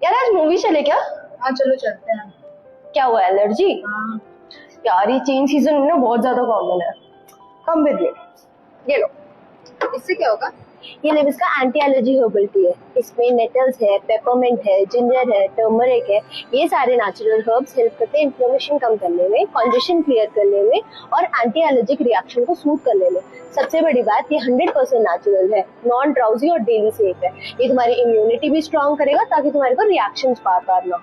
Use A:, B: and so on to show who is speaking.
A: यार आज मूवी चले क्या?
B: हाँ चलो चलते हैं।
A: क्या हुआ, एलर्जी?
B: हाँ।
A: यार ये चेंज सीजन में ना बहुत ज्यादा कॉमन है। Come with me. ये लो।
B: इससे क्या होगा?
A: ये लिविस का एंटी एलर्जी हर्बल टी है। इसमें नेटल्स है, पेपरमिंट है, जिंजर है, टर्मरिक है। ये सारे नेचुरल हर्ब्स हेल्प करते हैं इन्फ्लेमेशन कम करने में, कंजेशन क्लियर करने में और एंटी एलर्जिक रिएक्शन को स्मूथ करने में। सबसे बड़ी बात, ये 100% नेचुरल है, नॉन ड्राउजी और डेली सेफ है। ये तुम्हारी इम्यूनिटी भी स्ट्रांग करेगा ताकि तुम्हारे को रिएक्शंस बार बार ना हो।